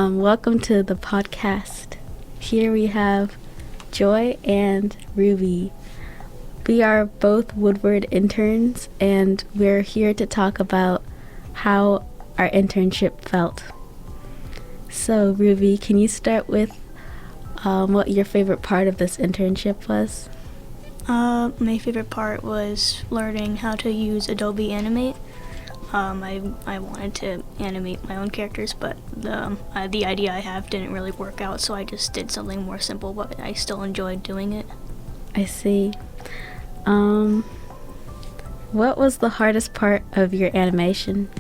Welcome to the podcast. Here we have Joy and Ruby. We are both Woodward interns, and we're here to talk about how our internship felt. So, Ruby, can you start with what your favorite part of this internship was? My favorite part was learning how to use Adobe Animate. I wanted to animate my own characters, but the idea I have didn't really work out, so I just did something more simple, but I still enjoyed doing it. I see. What was the hardest part of your animation?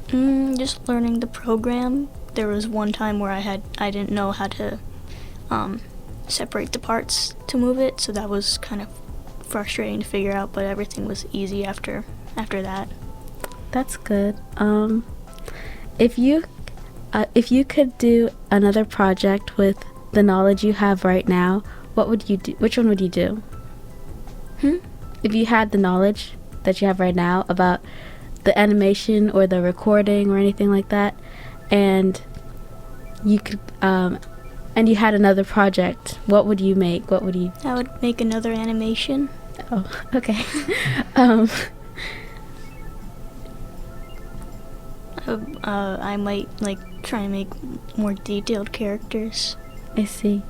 Just learning the program. There was one time where I didn't know how to separate the parts to move it, so that was kind of frustrating to figure out, but everything was easy after that. That's good. If you could do another project with the knowledge you have right now, what would you do? Which one would you do? If you had the knowledge that you have right now about the animation or the recording or anything like that, and you could and you had another project, what would you make? What would you? I would make another animation. Oh, okay. I might try and make more detailed characters. I see.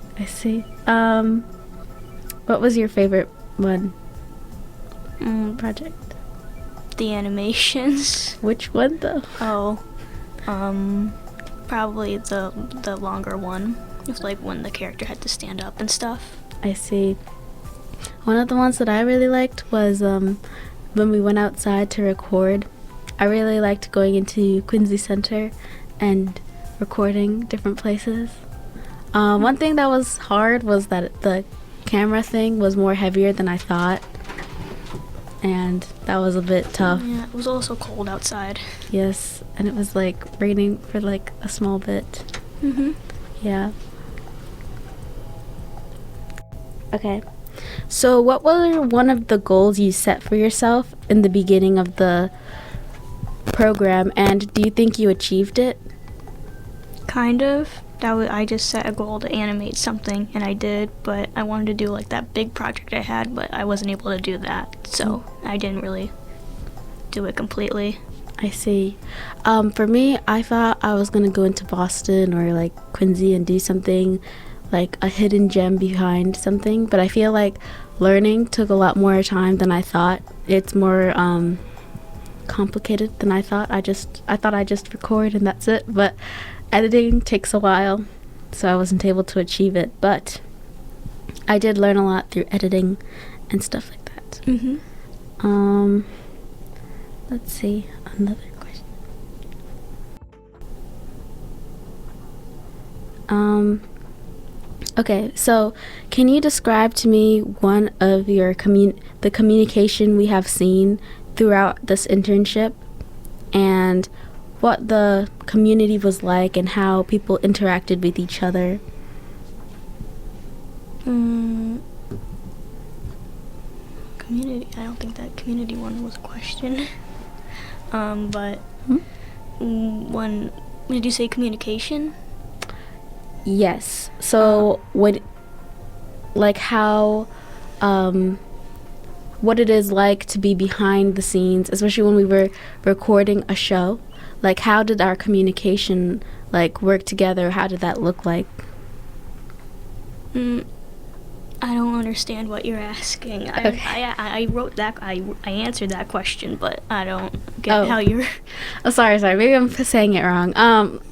What was your favorite one? Project? The animations. Which one though? Probably the longer one. It was like when the character had to stand up and stuff. I see. One of the ones that I really liked was when we went outside to record. I really liked going into Quincy Center and recording different places. One thing that was hard was that the camera thing was more heavier than I thought, and that was a bit tough. Yeah, it was also cold outside. Yes, and it was raining for a small bit. Yeah. Okay. So what were one of the goals you set for yourself in the beginning of the program, and do you think you achieved it? Kind of. I just set a goal to animate something, and I did, but I wanted to do that big project I had, but I wasn't able to do that, so I didn't really do it completely. I see. For me, I thought I was going to go into Boston or Quincy and do something like a hidden gem behind something, but I feel like learning took a lot more time than I thought. It's more complicated than I thought. I thought I just record and that's it, but editing takes a while, so I wasn't able to achieve it, but I did learn a lot through editing and stuff like that. Let's see, another question. Okay, so can you describe to me one of your the communication we have seen throughout this internship, and what the community was like and how people interacted with each other? Community, I don't think that community one was a question. But when did you say communication? Yes. So what it is like to be behind the scenes, especially when we were recording a show. How did our communication work together? How did that look like? I don't understand what you're asking. Okay. I wrote that. I answered that question, but I don't get how you're. Oh, sorry. Maybe I'm saying it wrong.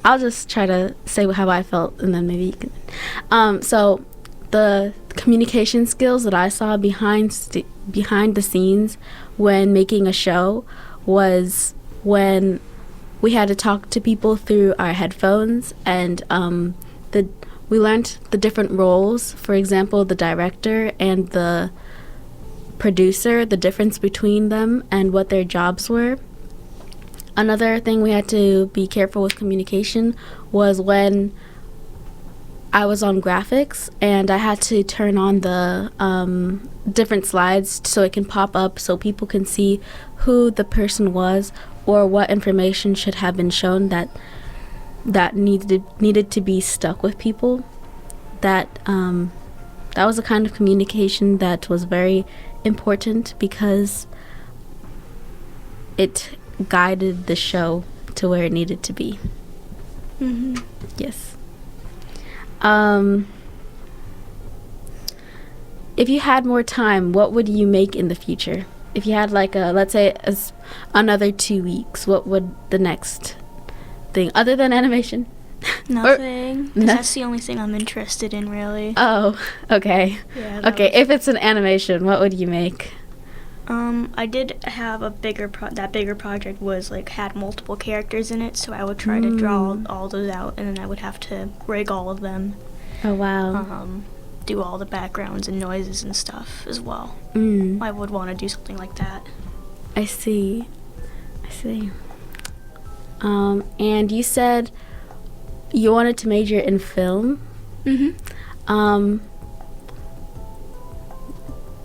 I'll just try to say how I felt, and then maybe you can. So the communication skills that I saw behind the scenes when making a show was when we had to talk to people through our headphones, and we learned the different roles. For example, the director and the producer, the difference between them and what their jobs were. Another thing we had to be careful with communication was when I was on graphics and I had to turn on the different slides so it can pop up so people can see who the person was or what information should have been shown that that needed to be stuck with people. That was a kind of communication that was very important because it guided the show to where it needed to be. Mhm. Yes. If you had more time, what would you make in the future? If you had like let's say another 2 weeks, what would the next thing other than animation? Nothing. 'Cause No- that's the only thing I'm interested in, really. Oh, okay. Yeah. that Okay, was- if it's an animation, what would you make? I did have a bigger that bigger project was like had multiple characters in it, so I would try to draw all those out, and then I would have to rig all of them, Oh, wow. do all the backgrounds and noises and stuff as well. I would want to do something like that. I see. And you said you wanted to major in film. Mhm.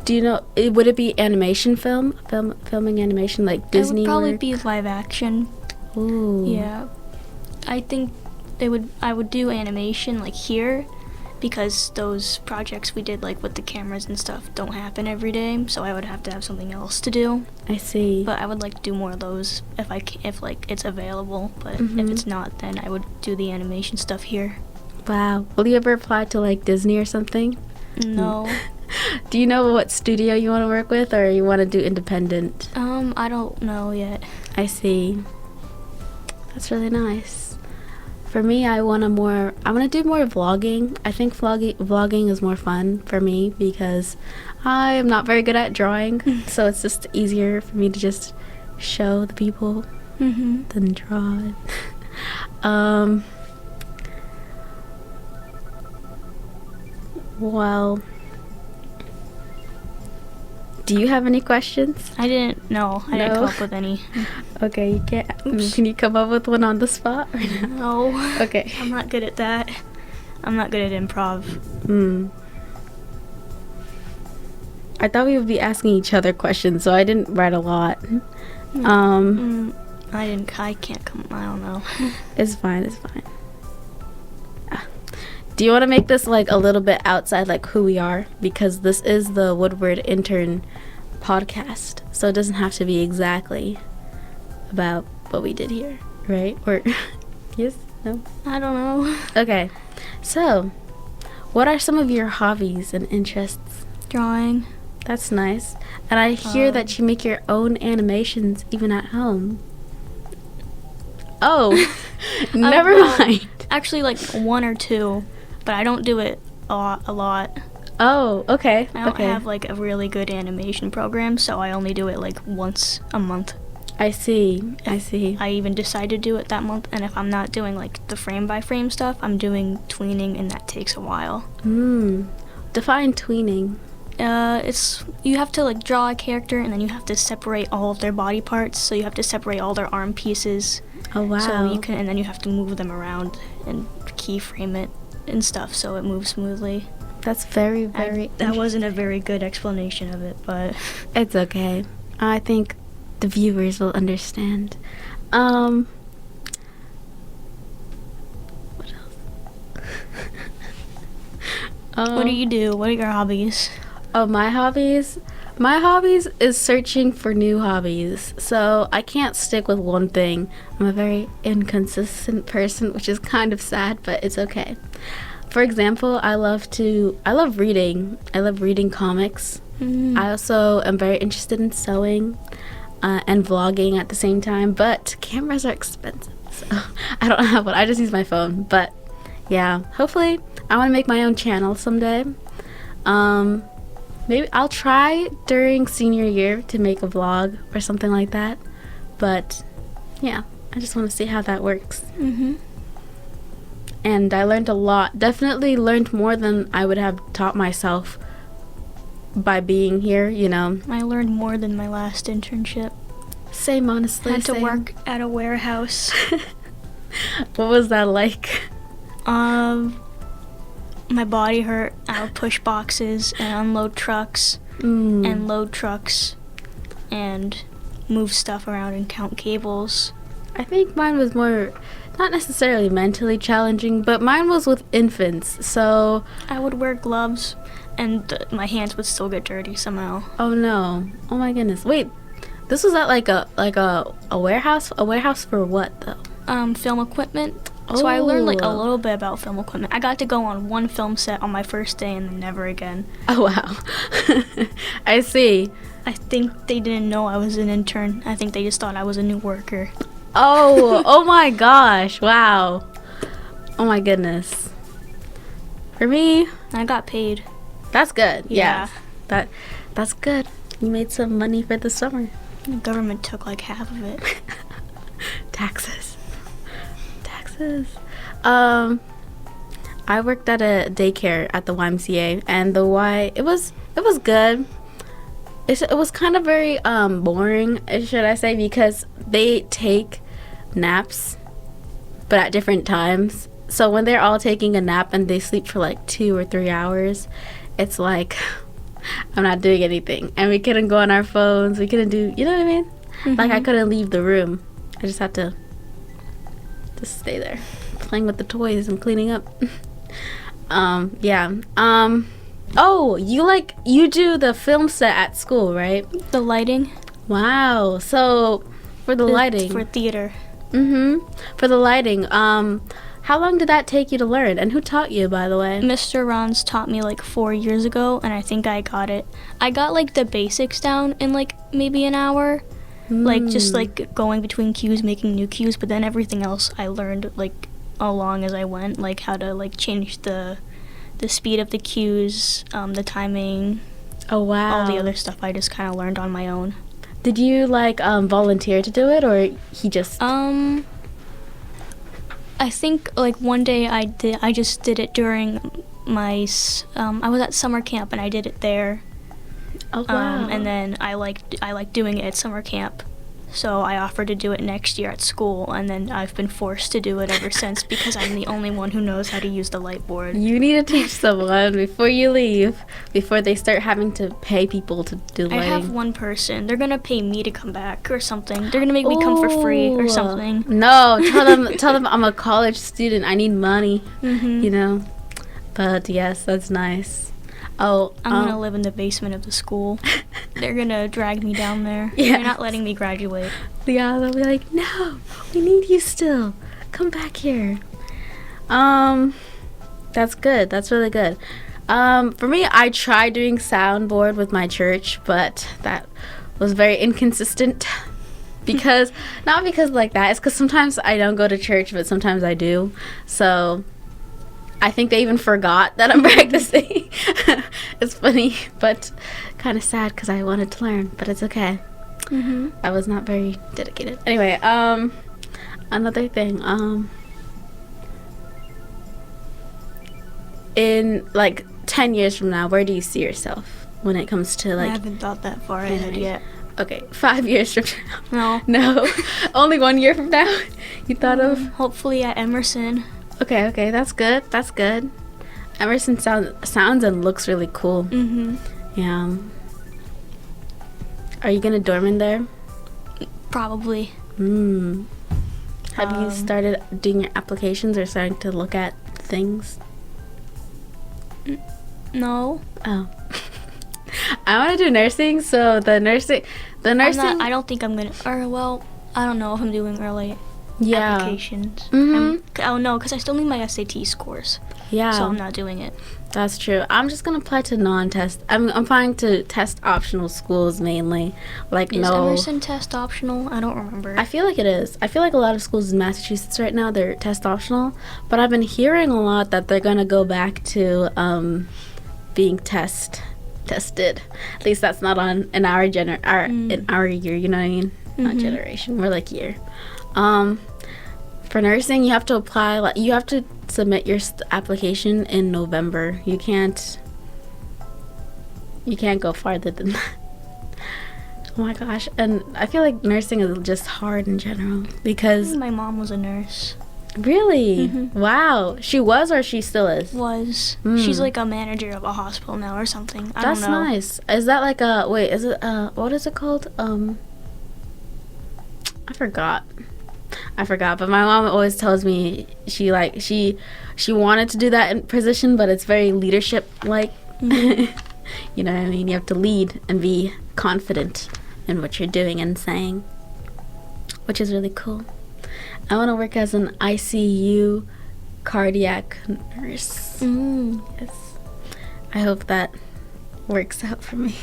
Do you know? Would it be animation filming animation like Disney? It would probably work? be live action. Ooh. Yeah. I think I would do animation like here, because those projects we did like with the cameras and stuff don't happen every day, so I would have to have something else to do. I see. But I would like to do more of those if like it's available. But Mhm. if it's not, then I would do the animation stuff here. Wow. Will you ever apply to like Disney or something? No. Do you know what studio you want to work with, or you want to do independent? I don't know yet. I see. That's really nice. For me, I want to do more vlogging. I think vlogging is more fun for me because I am not very good at drawing, so it's just easier for me to just show the people Mhm. than draw it. Well, do you have any questions? I didn't know. I didn't No? come up with any. Okay, you can't. Oops. Can you come up with one on the spot? Or no? No. Okay. I'm not good at that. I'm not good at improv. I thought we would be asking each other questions, so I didn't write a lot. I can't come. I don't know. It's fine. Do you want to make this like a little bit outside like who we are? Because this is the Woodward Intern podcast, so it doesn't have to be exactly about what we did here, right? Or yes? No? I don't know. Okay. So, what are some of your hobbies and interests? Drawing. That's nice. And I hear that you make your own animations even at home. Oh, never well, mind. Actually, like 1 or 2, but I don't do it a lot. Oh, okay. I don't okay. have like a really good animation program, so I only do it like once a month. I see. I even decide to do it that month, and if I'm not doing like the frame by frame stuff, I'm doing tweening, and that takes a while. Define tweening. It's you have to like draw a character, and then you have to separate all of their body parts. So you have to separate all their arm pieces. Oh, wow. So you can, and then you have to move them around and keyframe it and stuff, so it moves smoothly. That's very, very... That wasn't a very good explanation of it, but It's okay. I think the viewers will understand. What else? what do you do? What are your hobbies? Oh, my hobbies? My hobbies is searching for new hobbies. So I can't stick with one thing. I'm a very inconsistent person, which is kind of sad, but it's okay. For example, I love reading. I love reading comics. I also am very interested in sewing and vlogging at the same time, but cameras are expensive, so I don't have one. I just use my phone. But yeah, hopefully I want to make my own channel someday. Maybe I'll try during senior year to make a vlog or something like that. But yeah, I just want to see how that works. And I learned a lot. Definitely learned more than I would have taught myself by being here, you know. I learned more than my last internship. Same, honestly. I had to same. work at a warehouse. What was that like? My body hurt. I would push boxes and unload trucks and load trucks and move stuff around and count cables. I think mine was more not necessarily mentally challenging, but mine was with infants. So, I would wear gloves, and my hands would still get dirty somehow. oh no, oh my goodness. Wait, this was at like a warehouse. A warehouse for what though? Film equipment. So I learned like a Oh. little bit about film equipment. I got to go on one film set on my first day and then never again. Oh wow, I see. I think they didn't know I was an intern. I think they just thought I was a new worker. Oh, oh my gosh, wow. Oh my goodness. For me, I got paid. that's good. Yeah. That's good. You made some money for the summer. The government took like half of it. Taxes. I worked at a daycare at the YMCA, and it was good. It was kind of very boring, should I say, because they take naps, but at different times. So when they're all taking a nap and they sleep for like 2 or 3 hours, it's like I'm not doing anything, and we couldn't go on our phones. We couldn't do, you know what I mean? Like I couldn't leave the room. I just had to just stay there, playing with the toys and cleaning up. Yeah. Oh, you do the film set at school, right? The lighting. Wow. So for the lighting, For theater. for the lighting, how long did that take you to learn, and who taught you, by the way? Mr. Rons taught me like 4 years ago, and I think I got it. I got like the basics down in like maybe an hour. Like just like going between cues, making new cues, but then everything else I learned like along as I went, like how to like change the speed of the cues, the timing, Oh wow. all the other stuff I just kind of learned on my own. Did you like volunteer to do it, or he just? I think like one day I just did it during my I was at summer camp and I did it there. Oh wow. And then I liked doing it at summer camp, so I offered to do it next year at school, and then I've been forced to do it ever since because I'm the only one who knows how to use the light board. You need to teach someone before you leave, before they start having to pay people to do I lighting. have one person. They're gonna pay me to come back or something. They're gonna make me come for free or Ooh. something. No, tell them I'm a college student. I need money. Mhm. You know. But yes, that's nice. Oh, I'm gonna live in the basement of the school. They're gonna drag me down there. Yeah. They're not letting me graduate. Yeah, they'll be like, no, we need you still. Come back here. That's good. That's really good. For me, I tried doing soundboard with my church, but that was very inconsistent. Because, not because like that, it's because sometimes I don't go to church, but sometimes I do. So, I think they even forgot that I'm practicing. It's funny, but kind of sad because I wanted to learn, but it's okay. Mhm. I was not very dedicated. Anyway, another thing, in like 10 years from now, where do you see yourself when it comes to I like, haven't thought that far ahead yet. okay, 5 years from now? No. No, only 1 year from now? You thought of? Hopefully at Emerson. Okay, that's good. That's good. Emerson sounds and looks really cool. Mhm. Yeah. Are you gonna dorm in there? Probably. Have you started doing your applications or starting to look at things? No. Oh. I want to do nursing, so the nursing. I don't think I'm gonna. Or well, I don't know if I'm doing early Yeah. applications. Mhm. Oh no, because I still need my SAT scores, Yeah. so I'm not doing it. That's true. I'm just gonna apply to non-test. I'm applying to test optional schools mainly. Like Is no. Emerson test optional? I don't remember. I feel like it is. I feel like a lot of schools in Massachusetts right now, they're test optional. But I've been hearing a lot that they're gonna go back to being tested. At least that's not on in our in our year. You know what I mean? Not generation. We're like year. For nursing, you have to apply. Like you have to submit your application in November. You can't go farther than that. Oh my gosh. And I feel like nursing is just hard in general because My mom was a nurse. really, wow, she was or she still is. She's like a manager of a hospital now or something. I That's don't know. nice. Is that like a wait? Is it what is it called? I forgot. I forgot, but my mom always tells me she wanted to do that in position, but it's very leadership like. You know what I mean? You have to lead and be confident in what you're doing and saying, which is really cool. I want to work as an ICU cardiac nurse. Yes. I hope that works out for me.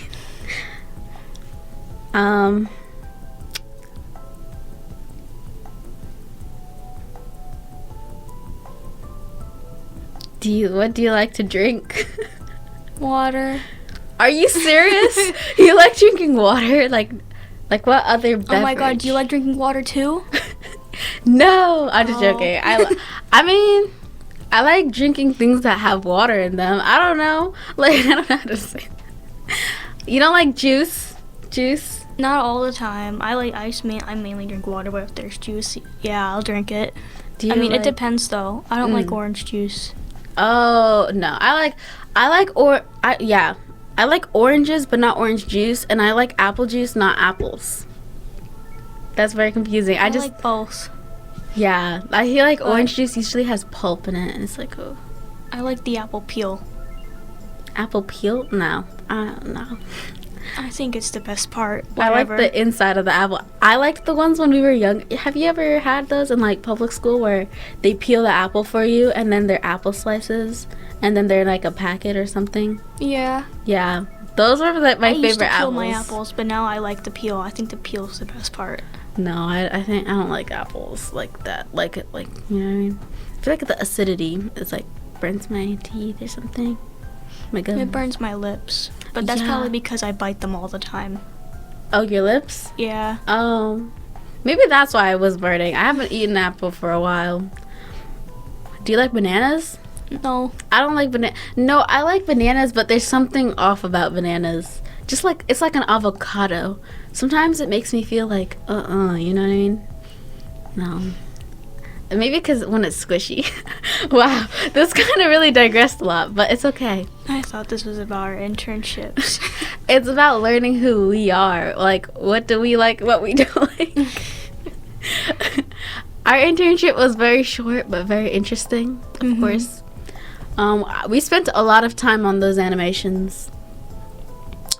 What do you like to drink? Water. Are you serious? You like drinking water? Like what other beverage? Oh my god, do you like drinking water too? No, I'm just joking. I mean, I like drinking things that have water in them. I don't know. Like, I don't know how to say that. You don't like juice? Juice? Not all the time. I mainly drink water, but if there's juice, yeah, I'll drink it. It depends though. I don't like orange juice. Oh, no. I like oranges, but not orange juice, and I like apple juice, not apples. That's very confusing. I like both. Yeah, I feel like orange juice usually has pulp in it, and it's like, oh. I like the apple peel. Apple peel? No. No. I think it's the best part. Whatever. I like the inside of the apple. I liked the ones when we were young. Have you ever had those in like public school where they peel the apple for you and then they're apple slices and then they're like a packet or something? Yeah. Yeah. Those are like my favorite apples. I used to peel my apples, but now I like the peel. I think the peel's the best part. No, I think I don't like apples like that. You know what I mean? I feel like the acidity is like burns my teeth or something. My gums. It burns my lips. But that's probably because I bite them all the time. Oh, your lips? Yeah. Maybe that's why I was burning. I haven't eaten apple for a while. Do you like bananas? No. I don't like banana. No, I like bananas, but there's something off about bananas. Just like, it's like an avocado. Sometimes it makes me feel like, you know what I mean? No. Maybe because when it's squishy. Wow, this kind of really digressed a lot, but it's okay. I thought this was about our internships. It's about learning who we are. Like, what do we like, what we don't like. Our internship was very short, but very interesting, of course. We spent a lot of time on those animations.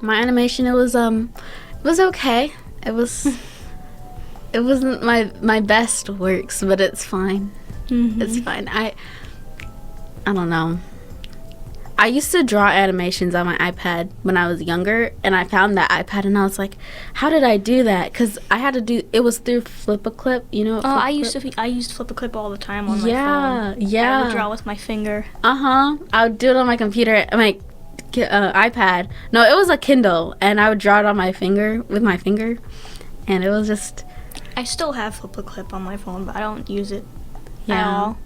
My animation, it was okay. It wasn't my best works, but it's fine. It's fine. I don't know. I used to draw animations on my iPad when I was younger, and I found that iPad, and I was like, how did I do that? Because I had to do, it was through Flip-A-Clip, you know? I used Flip-A-Clip all the time on my phone. Yeah. I would draw with my finger. I would do it on my computer, my iPad. No, it was a Kindle, and I would draw it on my finger, with my finger, and it was just... I still have Flip-A-Clip on my phone, but I don't use it at all.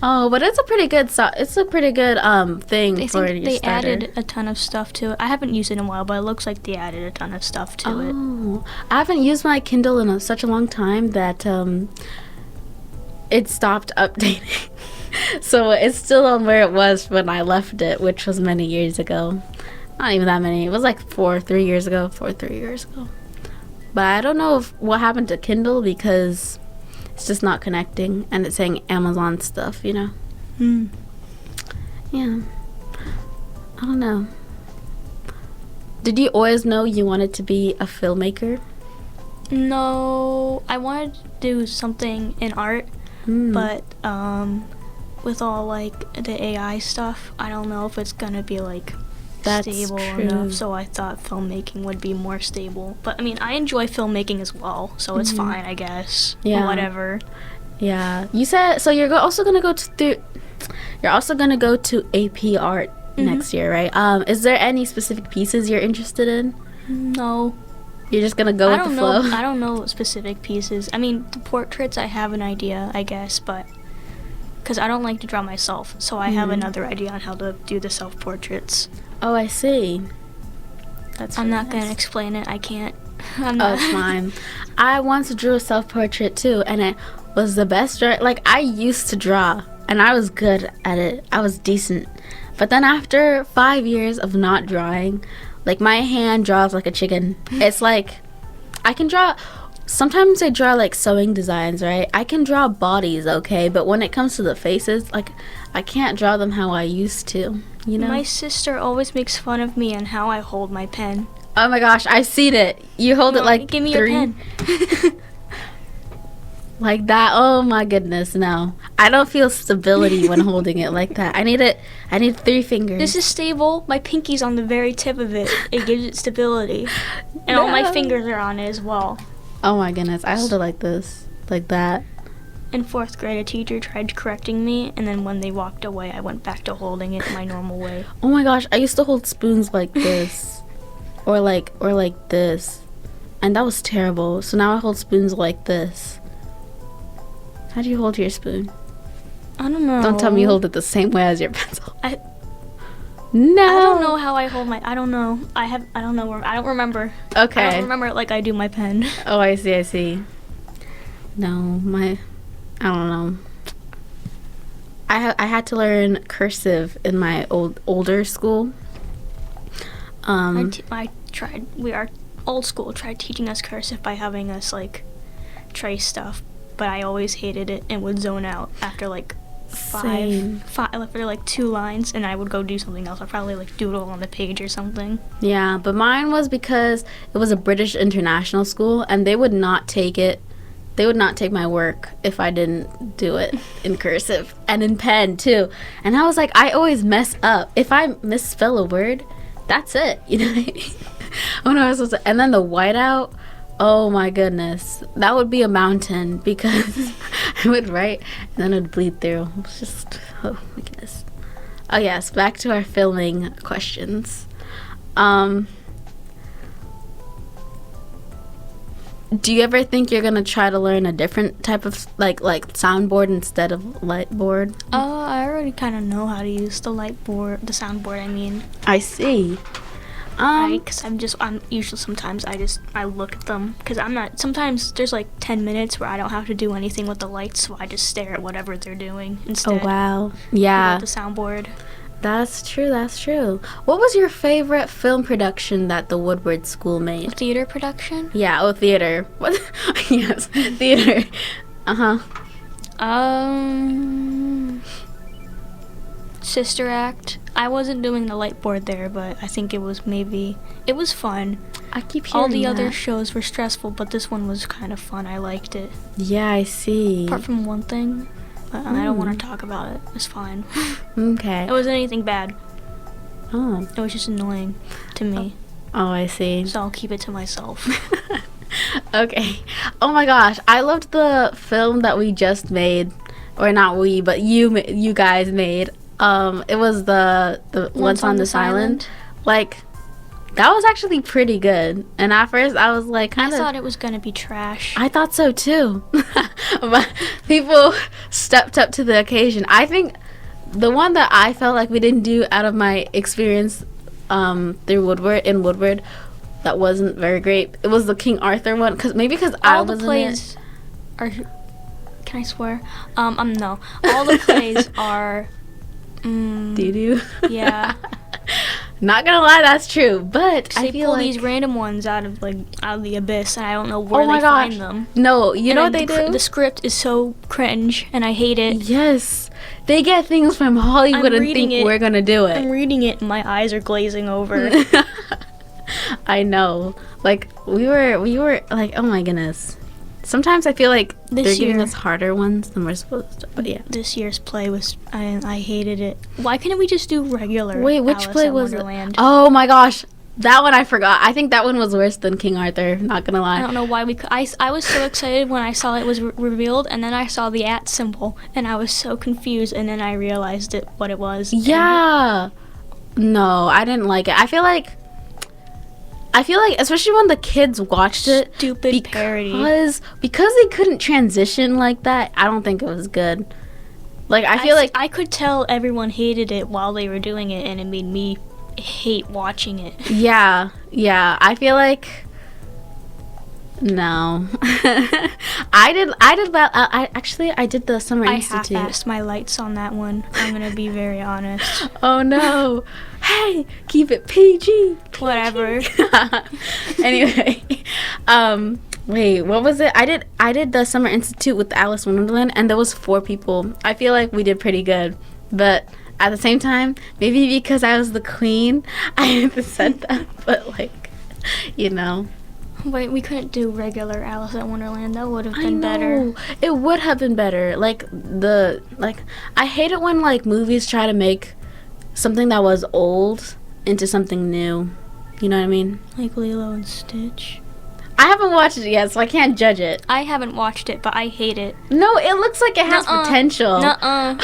Oh, but it's a pretty good thing for your they starter. added a ton of stuff to it. I haven't used it in a while, but it looks like they added a ton of stuff to it. Oh, I haven't used my Kindle in such a long time that it stopped updating. So it's still on where it was when I left it, which was many years ago. Not even that many. It was like 3 years ago. But I don't know what happened to Kindle because it's just not connecting, and it's saying Amazon stuff, you know? Yeah. I don't know. Did you always know you wanted to be a filmmaker? No, I wanted to do something in art, but with all like the AI stuff, I don't know if it's gonna be like stable enough, so I thought filmmaking would be more stable. But I mean, I enjoy filmmaking as well, so it's fine, I guess. Yeah. Whatever. Yeah. You said so. You're also gonna go to AP Art next year, right? Is there any specific pieces you're interested in? No. You're just gonna go with the flow? I don't know specific pieces. I mean, the portraits, I have an idea, I guess, but because I don't like to draw myself, so I have another idea on how to do the self-portraits. Oh, I see. I'm not going to explain it. I can't. Oh, it's fine. I once drew a self-portrait too, and it was the best drawing. Like, I used to draw, and I was good at it. I was decent. But then after 5 years of not drawing, like, my hand draws like a chicken. It's like, I can draw sometimes I draw like sewing designs, right? I can draw bodies, okay, but when it comes to the faces, like I can't draw them how I used to, you know? My sister always makes fun of me and how I hold my pen. Oh my gosh, I've seen it. You hold it like give me three, your pen. like that. Oh my goodness, no. I don't feel stability when holding it like that. I need 3 fingers. This is stable. My pinky's on the very tip of it. It gives it stability. And all my No. fingers are on it as well. Oh my goodness, I hold it like this, like that. In 4th grade, a teacher tried correcting me, and then when they walked away, I went back to holding it my normal way. Oh my gosh, I used to hold spoons like this, or like this, and that was terrible. So now I hold spoons like this. How do you hold your spoon? I don't know. Don't tell me you hold it the same way as your pencil. I- No. I don't know how I hold my. I don't know. I don't know. I don't remember. I Okay. don't remember it like I do my pen. Oh, I see. No, I don't know. I had to learn cursive in my older school. I tried. Our old school tried teaching us cursive by having us like trace stuff, but I always hated it and would zone out after like Same. after like 2 lines, and I would go do something else. I'd probably like doodle on the page or something. Yeah, but mine was because it was a British international school, and they would not take it. They would not take my work if I didn't do it in cursive and in pen too. And I was like, I always mess up. If I misspell a word, that's it. You know what I mean? When I was supposed to, and then the whiteout. Oh my goodness, that would be a mountain because I would write and then it would bleed through. It was just, oh my goodness. Oh yes, back to our filming questions. Do you ever think you're gonna try to learn a different type of like soundboard instead of light board? I already kind of know how to use the soundboard. I mean, I see. because I'm usually sometimes I look at them because sometimes there's like 10 minutes where I don't have to do anything with the lights, so I just stare at whatever they're doing instead. Oh wow, Without yeah, the soundboard. that's true. What was your favorite film production that the Woodward School made? Theater production. Yeah, theater. What? Yes, theater. Uh-huh. Sister Act. I wasn't doing the light board there, but I think it was fun. I keep hearing All the that. other shows were stressful, but this one was kind of fun. I liked it. Yeah, I see. Apart from one thing, but I don't want to talk about it. It's fine. Okay. It wasn't anything bad. Oh. It was just annoying to me, Oh, I see. so I'll keep it to myself. Okay. Oh my gosh, I loved the film that we just made, or not we, but you guys made. It was the Once on This Island. Like, that was actually pretty good. And at first, I was like, I kind of. thought it was gonna be trash. I thought so too. But people stepped up to the occasion. I think the one that I felt like we didn't do out of my experience through Woodward that wasn't very great. It was the King Arthur one because I All the was plays are. Can I swear? No. All the plays are. doo-doo. Yeah. Not gonna lie, that's true. But They I feel pull like these random ones out of the abyss, and I don't know where oh my they gosh, find them. no, you know And what they then do? The script is so cringe, and I hate it. Yes, they get things from Hollywood and reading think it. we're gonna do I'm it. reading it, and my eyes are glazing over. I know. Like we were like, oh my goodness. Sometimes I feel like This they're giving year- us harder ones than we're supposed to. But yeah. This year's play was, I hated it. Why couldn't we just do regular? Wait, which Alice play in was Wonderland? it? Oh my gosh, that one I forgot. I think that one was worse than King Arthur. Not gonna lie. I don't know why I was so excited when I saw it was revealed, and then I saw the @ symbol, and I was so confused, and then I realized what it was. and- Yeah. No, I didn't like it. I feel like, especially when the kids watched it, Stupid parody. because they couldn't transition like that. I don't think it was good. Like I feel like I could tell everyone hated it while they were doing it, and it made me hate watching it. yeah. I feel like no. I did well. I did the Summer I Institute. half-assed my lights on that one. I'm gonna be very honest. Oh no. Hey, keep it PG. Whatever. Anyway, Wait, what was it? I did the Summer Institute with Alice in Wonderland, and there was 4 people. I feel like we did pretty good, but at the same time, maybe because I was the queen, I haven't said that. But like, you know, Wait, we couldn't do regular Alice in Wonderland. That would have I been know better. it would have been better. I hate it when like movies try to make something that was old into something new. You know what I mean? Like Lilo and Stitch. I haven't watched it yet, so I can't judge it. I haven't watched it, but I hate it. No, it looks like it has Nuh-uh. potential. Nuh-uh.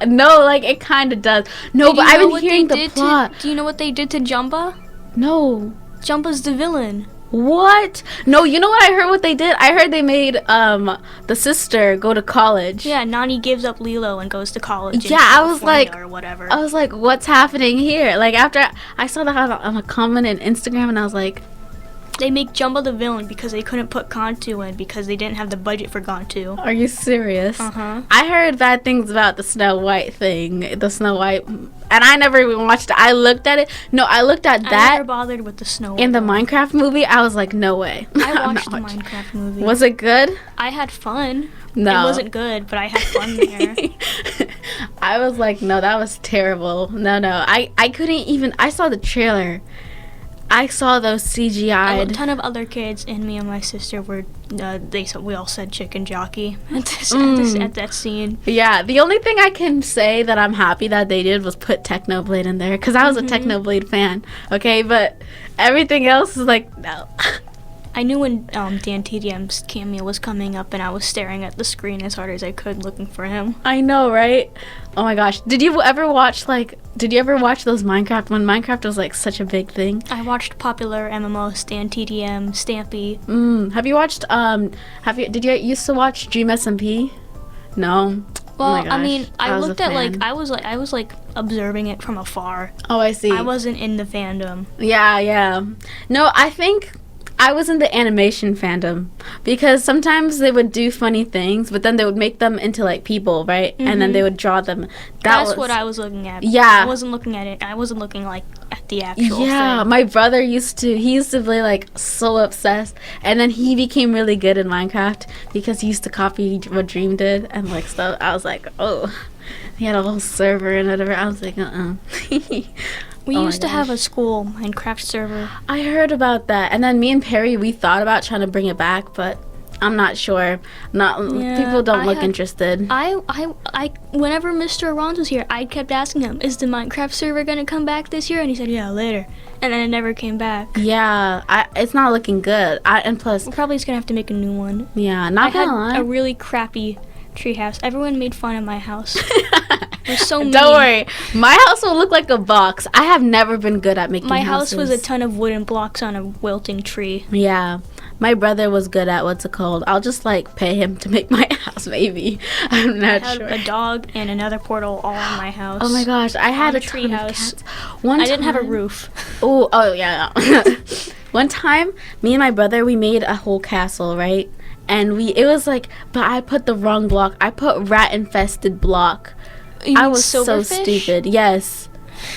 No, like it kind of does. No, but I've been hearing the plot. Do you know what they did to Jumba? No. Jumba's the villain. What? No, you know what I heard what they did? I heard they made the sister go to college. Yeah, Nani gives up Lilo and goes to college. in Yeah, I was California like- or whatever. I was like, what's happening here? Like after I saw that on a comment on Instagram and I was like, They make Jumba the villain because they couldn't put Gantu in because they didn't have the budget for Gantu. are you serious? Uh-huh. I heard bad things about the Snow White thing. The Snow White, and I never even watched it. I looked at it. No, I looked at I that never bothered with the snow. in the one. Minecraft movie. I was like, no way. I I'm watched the not watching. Minecraft movie. Was it good? I had fun. No. It wasn't good, but I had fun there. I was like, no, that was terrible. No. I couldn't even. I saw the trailer. I saw those A CGI'd. ton of other kids and me and my sister were. We all said chicken jockey at that scene. Yeah, the only thing I can say that I'm happy that they did was put Technoblade in there because I was a Technoblade fan. Okay, but everything else is like no. I knew when Dan TDM's cameo was coming up, and I was staring at the screen as hard as I could, looking for him. I know, right? Oh my gosh, did you ever watch those Minecraft when Minecraft was like such a big thing? I watched popular MMOs, Dan TDM, Stampy. Have you watched did you used to watch Dream SMP? No. Well, Oh my I mean, gosh, I was a looked at fan. I was like observing it from afar. Oh, I see. I wasn't in the fandom. Yeah. No, I think I was in the animation fandom because sometimes they would do funny things, but then they would make them into like people, right? And then they would draw them. That's what I was looking at. Yeah. I wasn't looking at it. I wasn't looking like at the actual Yeah, thing. my brother used to be like so obsessed, and then he became really good in Minecraft because he used to copy what Dream did and like stuff. I was like, oh, he had a whole server and whatever. I was like, We Oh my used to have gosh. a school Minecraft server. I heard about that, and then me and Perry, we thought about trying to bring it back, but I'm not sure. Yeah, People don't I look had- interested. I whenever Mr. Arons was here, I kept asking him, "Is the Minecraft server gonna come back this year?" And he said, "Yeah, later." And then it never came back. Yeah, it's not looking good. And plus, We're probably just gonna have to make a new one. yeah, I not had gonna lie. a really crappy treehouse. Everyone made fun of my house. We're so mean. Don't worry, my house will look like a box. I have never been good at making My house was a houses. ton of wooden blocks on a wilting tree. Yeah, my brother was good at what's it called. I'll just like pay him to make my house, maybe. I'm I not had sure. a dog and another portal all in my house. Oh my gosh, I had on a a tree treehouse. house. One I didn't have a time- roof. Oh yeah. One time, me and my brother, we made a whole castle, right? And it was like, but I put the wrong block. I put rat infested block. You I mean was so silverfish? stupid. Yes.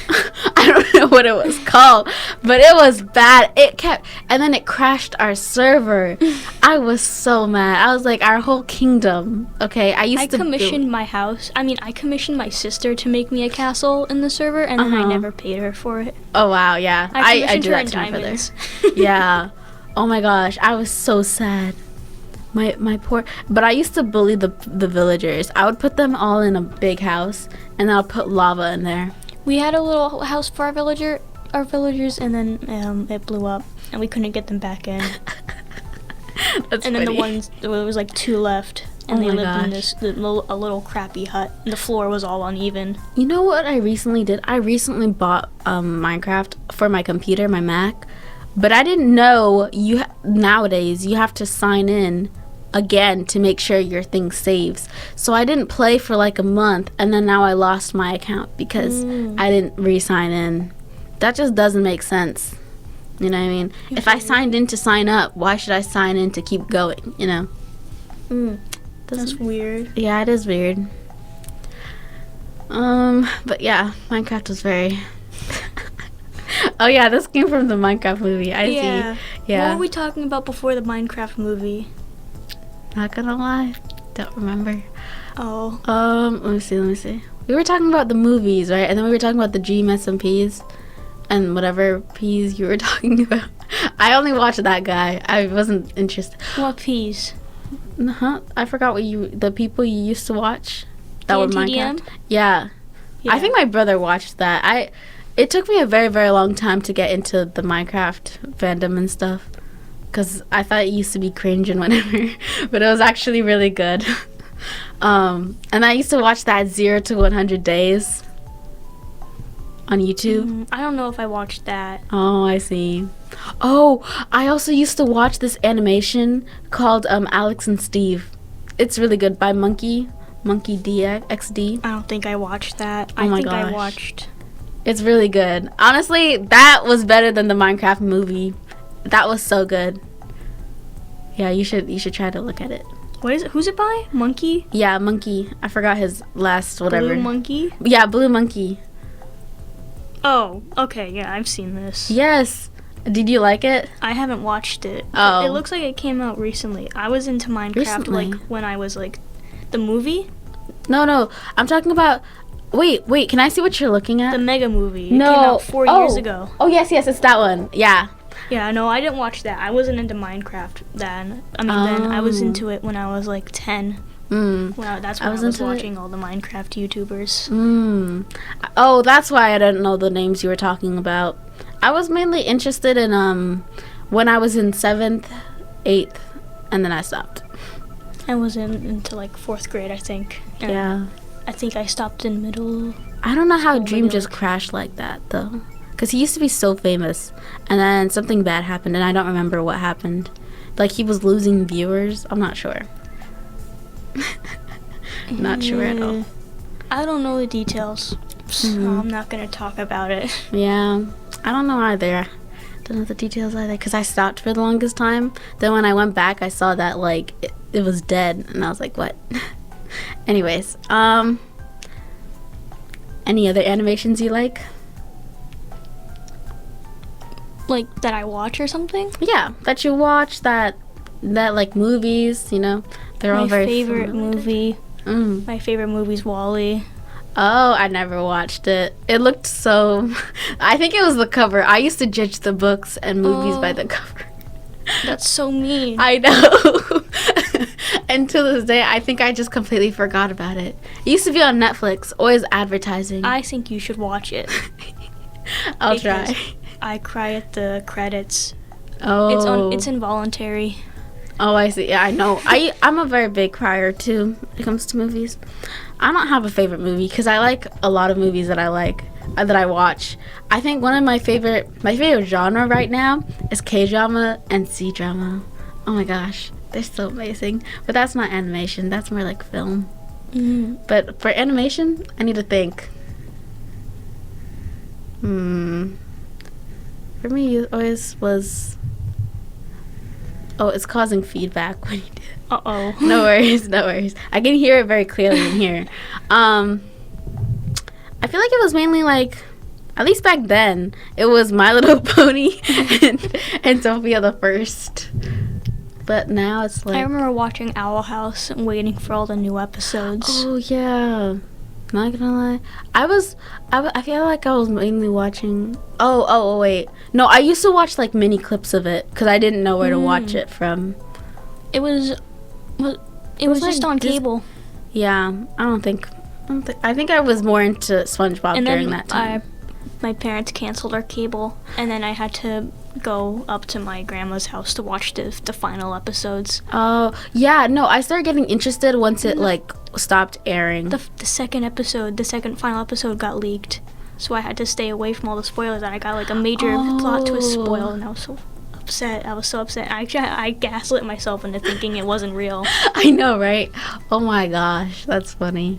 I don't know what it was called, but it was bad. And then it crashed our server. I was so mad. I was like, our whole kingdom. Okay, I commissioned my house. I commissioned my sister to make me a castle in the server, and then I Uh-huh. never paid her for it. Oh wow, yeah. I I commissioned do her that in to my brother. diamonds. Yeah. Oh my gosh, I was so sad. My poor. But I used to bully the villagers. I would put them all in a big house, and then I'll put lava in there. We had a little house for our villagers, and then it blew up, and we couldn't get them back in. That's And then the funny. ones, there was like 2 left, and Oh they my lived in gosh. a little crappy hut. And the floor was all uneven. You know what I recently did? I recently bought Minecraft for my computer, my Mac, but I didn't know nowadays you have to sign in again to make sure your thing saves. So I didn't play for like a month, and then now I lost my account because I didn't re-sign in. That just doesn't make sense. You know what I mean? If I signed in to sign up, why should I sign in to keep going? You know? That's weird. Yeah, it is weird. But yeah, Minecraft was very. Oh yeah, this came from the Minecraft movie. I Yeah. see. Yeah. What were we talking about before the Minecraft movie? Not gonna lie, don't remember. Oh. Let me see. We were talking about the movies, right? And then we were talking about the GMSMPs and whatever P's you were talking about. I only watched that guy. I wasn't interested. What peas? Huh? I forgot the people you used to watch. That were TNTDM? Minecraft. Yeah. I think my brother watched that. It took me a very, very long time to get into the Minecraft fandom and stuff. Because I thought it used to be cringe and whatever. But it was actually really good. And I used to watch that 0 to 100 Days on YouTube. I don't know if I watched that. Oh, I see. Oh, I also used to watch this animation called Alex and Steve. It's really good, by Monkey DXD. I don't think I watched that. Oh my I think I gosh. watched. It's really good. Honestly, that was better than the Minecraft movie. That was so good. Yeah, you should try to look at it. What is it? Who's it by? Monkey? Yeah, Monkey. I forgot his last whatever. Blue Monkey? Yeah, Blue Monkey. Oh, okay. Yeah, I've seen this. Yes. Did you like it? I haven't watched it. Oh. It looks like it came out recently. I was into Minecraft Recently? like when I was like the movie, No. I'm talking about. Wait. Can I see what you're looking at? the Mega movie. It No. came out 4 years ago. Oh, yes, it's that one. Yeah. Yeah, no, I didn't watch that. I wasn't into Minecraft then. Then I was Oh. into it when I was like 10. That's when I was into it. watching all the Minecraft YouTubers. Oh, that's why I didn't know the names you were talking about. I was mainly interested in when I was in 7th, 8th, and then I stopped. I was into like 4th grade, I think. And Yeah. I think I stopped in middle. I don't know how Oh, Dream really? just crashed like that, though. Because he used to be so famous, and then something bad happened, and I don't remember what happened. Like, he was losing viewers. I'm not sure. Not sure at all. I don't know the details, so I'm not gonna talk about it. Yeah, I don't know either. Don't know the details either, because I stopped for the longest time. Then when I went back, I saw that, like, it was dead, and I was like, what? Anyways, any other animations you like? Like that I watch or something. Yeah, that you watch, that like movies, you know? They're all My very favorite familiar. movie. Mm. My favorite movie's Wall-E. Oh, I never watched it. It looked so... I think it was the cover. I used to judge the books and movies by the cover. That's so mean. I know. Until this day, I think I just completely forgot about it. It used to be on Netflix, always advertising. I think you should watch it. I'll because try. I cry at the credits. Oh. It's involuntary. Oh, I see. Yeah, I know. I'm a very big crier, too, when it comes to movies. I don't have a favorite movie, because I like a lot of movies that I like, that I watch. I think one of my favorite genre right now is K-drama and C-drama. Oh my gosh. They're so amazing. But that's not animation. That's more like film. But for animation, I need to think. For me, it always was... Oh, it's causing feedback when you do it. Uh-oh. No worries. I can hear it very clearly in here. I feel like it was mainly like, at least back then, it was My Little Pony and Sophia the First. But now it's like... I remember watching Owl House and waiting for all the new episodes. Oh, yeah. Not gonna lie. I feel like I was mainly watching... Oh, wait. No, I used to watch, like, mini clips of it, because I didn't know where to watch it from. It was just like on cable. Yeah, I think I was more into SpongeBob And during then that time. my parents canceled our cable, and then I had to go up to my grandma's house to watch the final episodes. Oh, yeah, no, I started getting interested once it, like, stopped airing. The second final episode got leaked, so I had to stay away from all the spoilers, and I got, like, a major plot twist spoiled, and I was so upset. I gaslit myself into thinking it wasn't real. I know, right? Oh my gosh, that's funny.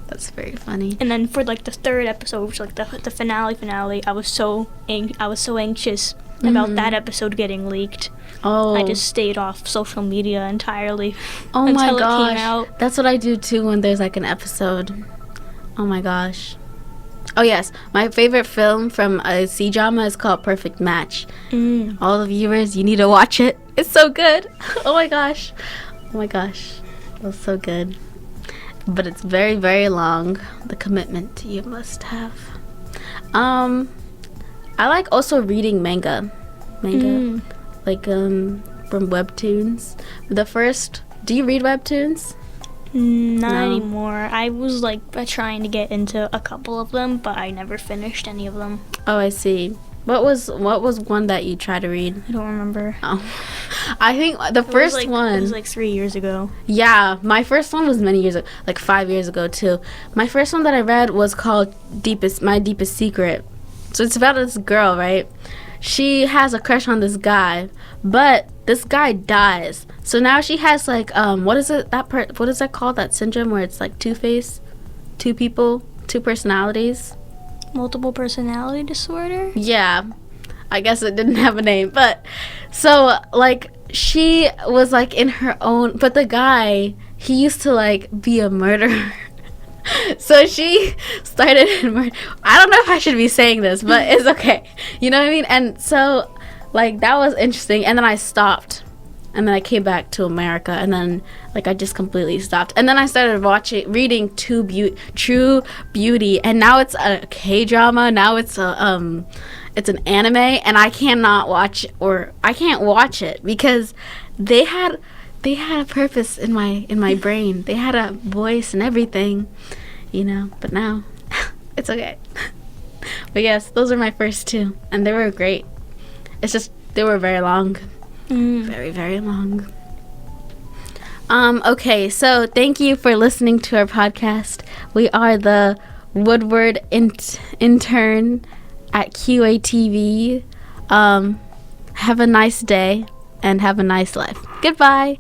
That's very funny. And then for, like, the third episode, which was, like, the finale, I was so anxious about that episode getting leaked. Oh. I just stayed off social media entirely Oh until my it came gosh. out. That's what I do too when there's like an episode. Oh my gosh. Oh yes, my favorite film from a C-drama is called Perfect Match. All the viewers, you need to watch it. It's so good. Oh my gosh. Oh my gosh. It was so good. But it's very, very long. The commitment you must have. I like also reading manga. Like from webtoons. Do you read webtoons? Not No. anymore. I was like trying to get into a couple of them, but I never finished any of them. Oh, I see. What was one that you tried to read? I don't remember. Oh. I think the first It one. was like 3 years ago. Yeah, my first one was many years ago, like 5 years ago too. My first one that I read was called My Deepest Secret. So it's about this girl, right? She has a crush on this guy, but this guy dies. So now she has like what is it what is that called, that syndrome where it's like two-faced, two people, two personalities? Multiple personality disorder? Yeah, I guess it didn't have a name, but so like she was like in her own, but the guy, he used to like be a murderer. So she started I don't know if I should be saying this, but it's okay. You know what I mean? And so like that was interesting, and then I stopped. And then I came back to America, and then like I just completely stopped. And then I started reading True Beauty, and now it's a K-drama. Now it's an anime, and I can't watch it because they had a purpose in my brain. They had a voice and everything, But now it's okay. But yes, those are my first two, and they were great. It's just they were very long. Very, very long. Okay, so thank you for listening to our podcast. We are the Woodward intern at QATV. Have a nice day and have a nice life. Goodbye.